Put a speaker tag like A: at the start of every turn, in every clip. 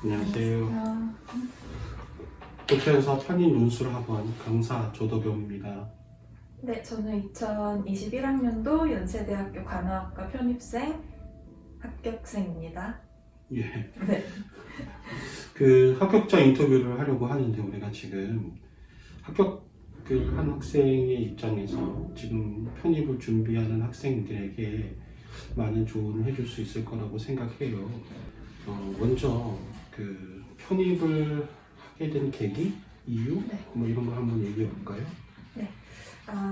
A: 안녕하세요. 도쿄에서 편입논술학원 강사 조덕용입니다.
B: 네, 저는 2021학년도 연세대학교 간호학과 편입생 합격생입니다.
A: 예.
B: 네.
A: 그 합격자 인터뷰를 하려고 하는데 우리가 지금 합격을 한 학생의 입장에서 지금 편입을 준비하는 학생들에게 많은 조언을 해줄 수 있을 거라고 생각해요. 먼저 그 편입을 하게 된 계기, 이유,
B: 네.
A: 뭐 이런 거 한번 얘기해 볼까요?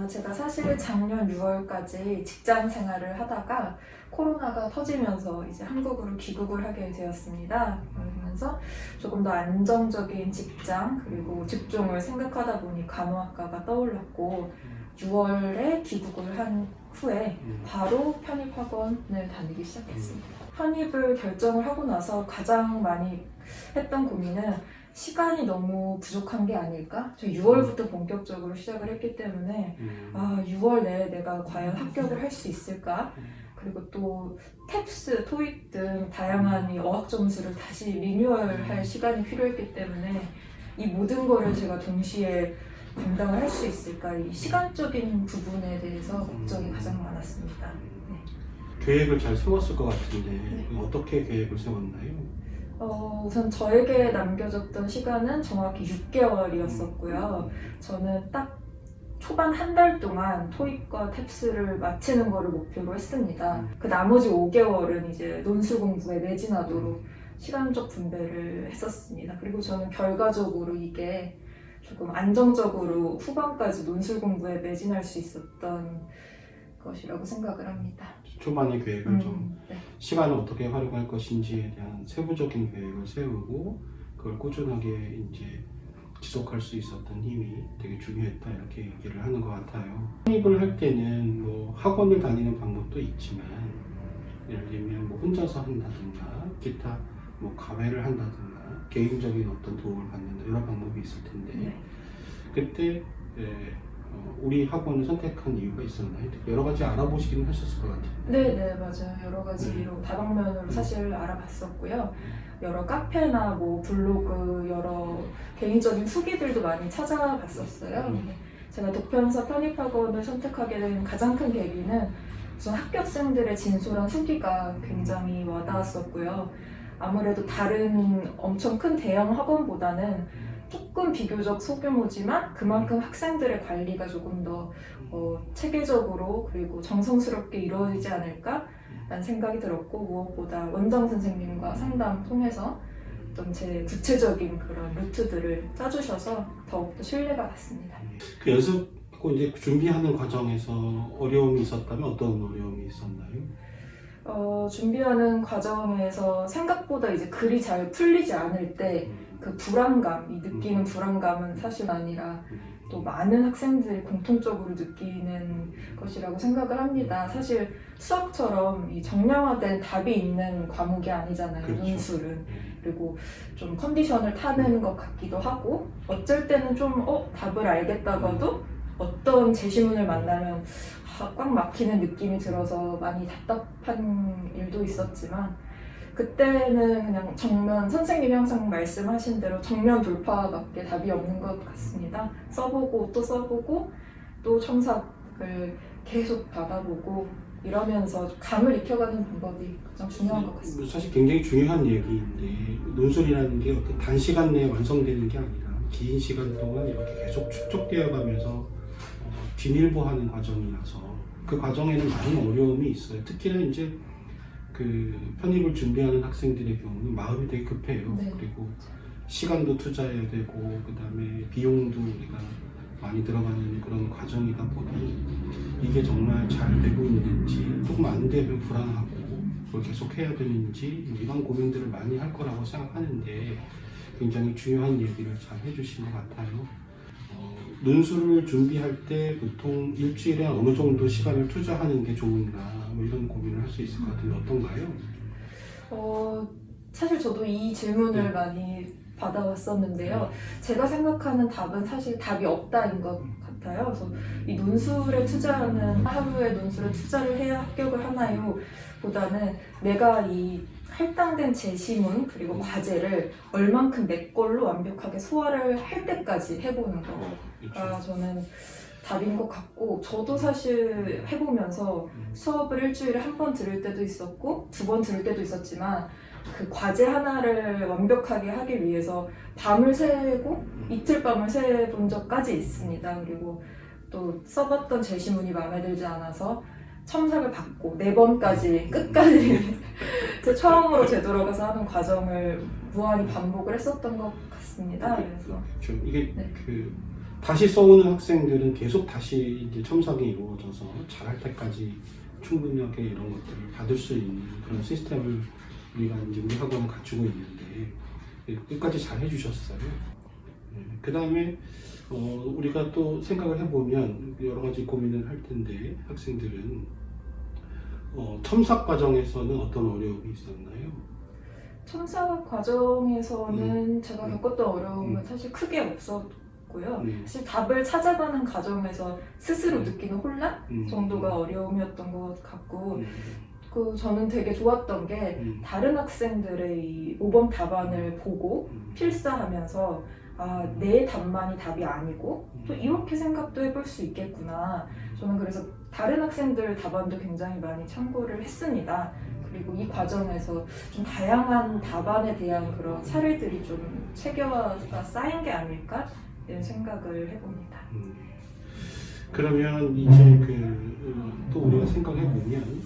B: 제가 사실 작년 6월까지 직장 생활을 하다가 코로나가 터지면서 이제 한국으로 귀국을 하게 되었습니다. 그러면서 조금 더 안정적인 직장 그리고 직종을 생각하다 보니 간호학과가 떠올랐고 6월에 귀국을 한 후에 바로 편입학원을 다니기 시작했습니다. 편입을 결정을 하고 나서 가장 많이 했던 고민은 시간이 너무 부족한 게 아닐까? 저 6월부터 본격적으로 시작을 했기 때문에 6월 내에 내가 과연 합격을 할 수 있을까? 그리고 또 탭스, 토익 등 다양한 이 어학 점수를 다시 리뉴얼할 시간이 필요했기 때문에 이 모든 거를 제가 동시에 감당을 할 수 있을까? 이 시간적인 부분에 대해서 걱정이 가장 많았습니다.
A: 계획을 잘 세웠을 것 같은데
B: 네.
A: 어떻게 계획을 세웠나요?
B: 우선 저에게 남겨졌던 시간은 정확히 6개월이었었고요. 저는 딱 초반 한 달 동안 토익과 탭스를 마치는 거를 목표로 했습니다. 그 나머지 5개월은 이제 논술 공부에 매진하도록 시간적 분배를 했었습니다. 그리고 저는 결과적으로 이게 조금 안정적으로 후반까지 논술 공부에 매진할 수 있었던 것이라고 생각을 합니다.
A: 초반의 계획을 좀
B: 네.
A: 시간을 어떻게 활용할 것인지에 대한 세부적인 계획을 세우고 그걸 꾸준하게 이제 지속할 수 있었던 힘이 되게 중요했다 이렇게 얘기를 하는 것 같아요. 편입을 할 때는 뭐 학원을 다니는 방법도 있지만 예를 들면 뭐 혼자서 한다든가 기타 뭐 과외를 한다든가 개인적인 어떤 도움을 받는 여러 방법이 있을 텐데
B: 네.
A: 그때 우리 학원을 선택한 이유가 있었나요? 여러 가지 알아보시기는 하셨을 것 같아요.
B: 네, 맞아요. 여러 가지로 다방면으로 사실 알아봤었고요. 여러 카페나 뭐 블로그, 여러 개인적인 후기들도 많이 찾아봤었어요. 제가 독편사 편입학원을 선택하게 된 가장 큰 계기는 우선 합격생들의 진솔한 후기가 굉장히 와닿았었고요. 아무래도 다른 엄청 큰 대형 학원보다는 조금 비교적 소규모지만 그만큼 학생들의 관리가 조금 더 체계적으로 그리고 정성스럽게 이루어지지 않을까 라는 생각이 들었고 무엇보다 원장 선생님과 상담 통해서 어떤 제 구체적인 그런 루트들을 짜주셔서 더욱더 신뢰가 갔습니다.
A: 그 연습하고 이제 준비하는 과정에서 어려움이 있었다면 어떤 어려움이 있었나요?
B: 준비하는 과정에서 생각보다 이제 글이 잘 풀리지 않을 때 그 불안감, 이 느끼는 불안감은 사실 아니라 또 많은 학생들이 공통적으로 느끼는 것이라고 생각을 합니다. 사실 수학처럼 이 정량화된 답이 있는 과목이 아니잖아요,
A: 그렇죠.
B: 논술은. 그리고 좀 컨디션을 타는 것 같기도 하고 어쩔 때는 좀 답을 알겠다가도 어떤 제시문을 만나면 꽉 막히는 느낌이 들어서 많이 답답한 일도 있었지만 그때는 그냥 정면, 선생님이 항상 말씀하신 대로 정면 돌파밖에 답이 없는 것 같습니다. 써보고 또 써보고 또 첨삭을 계속 받아보고 이러면서 감을 익혀가는 방법이 가장 중요한 것 같습니다.
A: 사실 굉장히 중요한 얘기인데 논술이라는 게 어떤 단시간 내에 완성되는 게 아니라 긴 시간 동안 이렇게 계속 축적되어 가면서 진일보하는 과정이라서 그 과정에는 많은 어려움이 있어요. 특히나 이제 그 편입을 준비하는 학생들의 경우는 마음이 되게 급해요.
B: 네.
A: 그리고 시간도 투자해야 되고 그 다음에 비용도 우리가 많이 들어가는 그런 과정이다 보니 이게 정말 잘 되고 있는지 조금 안 되면 불안하고 그걸 계속 해야 되는지 이런 고민들을 많이 할 거라고 생각하는데 굉장히 중요한 얘기를 잘 해주신 것 같아요. 논술을 준비할 때 보통 일주일에 어느 정도 시간을 투자하는 게 좋은가 뭐 이런 고민을 할 수 있을 것 같은데 어떤가요?
B: 사실 저도 이 질문을
A: 네.
B: 많이 받아왔었는데요. 제가 생각하는 답은 사실 답이 없다인 것 같아요. 그래서 이 논술에 투자하는 하루에 논술에 투자를 해야 합격을 하나요? 보다는 내가 이 할당된 제시문 그리고 과제를 얼만큼 내 걸로 완벽하게 소화를 할 때까지 해보는 거가 저는 답인 것 같고, 저도 사실 해보면서 수업을 일주일에 한 번 들을 때도 있었고 2번 들을 때도 있었지만 그 과제 하나를 완벽하게 하기 위해서 밤을 새고 이틀 밤을 새본 적까지 있습니다. 그리고 또 써봤던 제시문이 마음에 들지 않아서 첨삭을 받고 4번까지 끝까지 제 처음으로 되돌아가서 하는 과정을 무한히 반복을 했었던 것 같습니다. 그래서
A: 그렇죠. 이게
B: 네.
A: 그 다시 써오는 학생들은 계속 다시 이제 첨삭이 이루어져서 잘할 때까지 충분하게 이런 것들을 받을 수 있는 그런 시스템을 우리가 이제 우리 학원은 갖추고 있는데 끝까지 잘 해주셨어요. 그 다음에 우리가 또 생각을 해보면 여러 가지 고민을 할 텐데 학생들은 첨삭 과정에서는 어떤 어려움이 있었나요?
B: 첨삭 과정에서는 제가 겪었던 어려움은 사실 크게 없었고요. 사실 답을 찾아가는 과정에서 스스로 느끼는 혼란 정도가 어려움이었던 것 같고, 저는 되게 좋았던 게 다른 학생들의 이 모범 답안을 보고 필사하면서 내 답만이 답이 아니고 또 이렇게 생각도 해볼 수 있겠구나. 저는 그래서 다른 학생들 답안도 굉장히 많이 참고를 했습니다. 그리고 이 과정에서 좀 다양한 답안에 대한 그런 사례들이 좀 체계화가 쌓인 게 아닐까 이런 생각을 해봅니다.
A: 그러면 이제 또 우리가 생각해 보면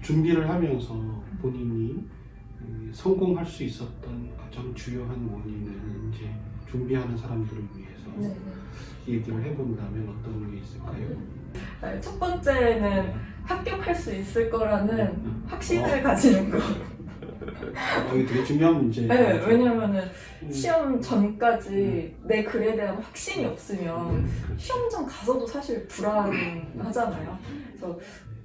A: 준비를 하면서 본인이 성공할 수 있었던 가장 주요한 원인은 이제 준비하는 사람들을 위해서 얘기를 해본다면 어떤 게 있을까요?
B: 첫 번째는 합격할 수 있을 거라는 확신을 가지는 거.
A: 이게 되게 중요한 문제예요.
B: 네, 왜냐면은 시험 전까지 내 글에 대한 확신이 없으면 시험장 가서도 사실 불안하잖아요. 그래서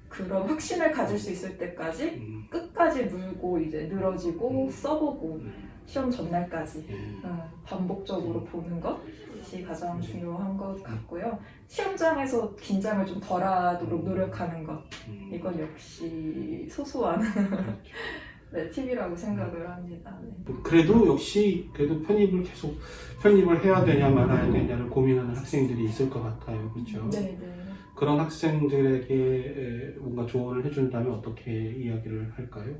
B: 그런 확신을 가질 수 있을 때까지 끝까지 물고 이제 늘어지고 써보고 시험 전날까지 반복적으로 보는 것이 가장 중요한 것 같고요. 시험장에서 긴장을 좀 덜하도록 노력하는 것, 이건 역시 소소한 네, 팁이라고 생각을 합니다. 네.
A: 그래도 역시 편입을 해야 되냐 말아야 되냐를 고민하는 학생들이 있을 것 같아요. 그렇죠?
B: 네.
A: 그런 학생들에게 뭔가 조언을 해준다면 어떻게 이야기를 할까요?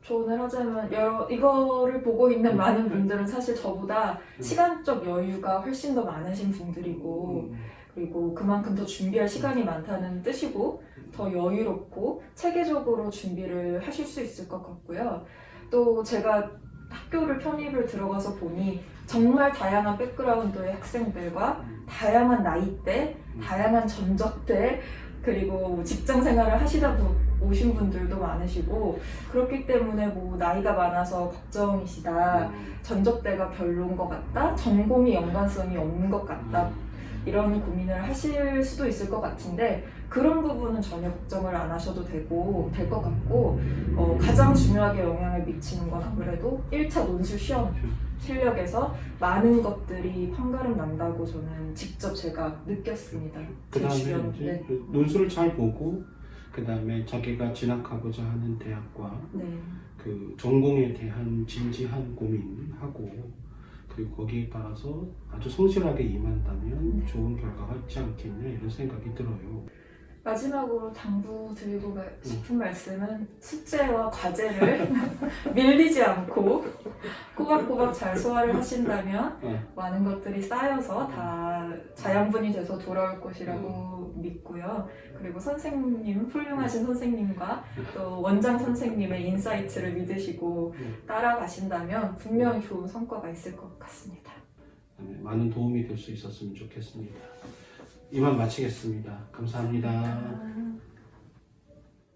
B: 조언을 하자면 이거를 보고 있는 많은 분들은 사실 저보다 시간적 여유가 훨씬 더 많으신 분들이고, 그리고 그만큼 더 준비할 시간이 많다는 뜻이고 더 여유롭고 체계적으로 준비를 하실 수 있을 것 같고요. 또 제가 학교를 편입을 들어가서 보니 정말 다양한 백그라운드의 학생들과 다양한 나이대, 다양한 전적대, 그리고 직장 생활을 하시다 오신 분들도 많으시고, 그렇기 때문에 뭐 나이가 많아서 걱정이시다, 전적대가 별로인 것 같다, 전공이 연관성이 없는 것 같다, 이런 고민을 하실 수도 있을 것 같은데 그런 부분은 전혀 걱정을 안 하셔도 될 것 같고, 가장 중요하게 영향을 미치는 건 아무래도 1차 논술 시험 실력에서 많은 것들이 판가름 난다고 저는 직접 제가 느꼈습니다.
A: 그 다음에 이제 논술을 잘 보고 그 다음에 자기가 진학하고자 하는 대학과 그 전공에 대한 진지한 고민하고, 그리고 거기에 따라서 아주 성실하게 임한다면 좋은 결과가 있지 않겠냐 이런 생각이 들어요.
B: 마지막으로 당부드리고 싶은 말씀은 숙제와 과제를 밀리지 않고 꼬박꼬박 잘 소화를 하신다면 많은 것들이 쌓여서 다 자양분이 돼서 돌아올 것이라고 믿고요. 그리고 훌륭하신 선생님과 또 원장 선생님의 인사이트를 믿으시고 따라가신다면 분명히 좋은 성과가 있을 것 같습니다.
A: 많은 도움이 될 수 있었으면 좋겠습니다. 이만 마치겠습니다. 감사합니다.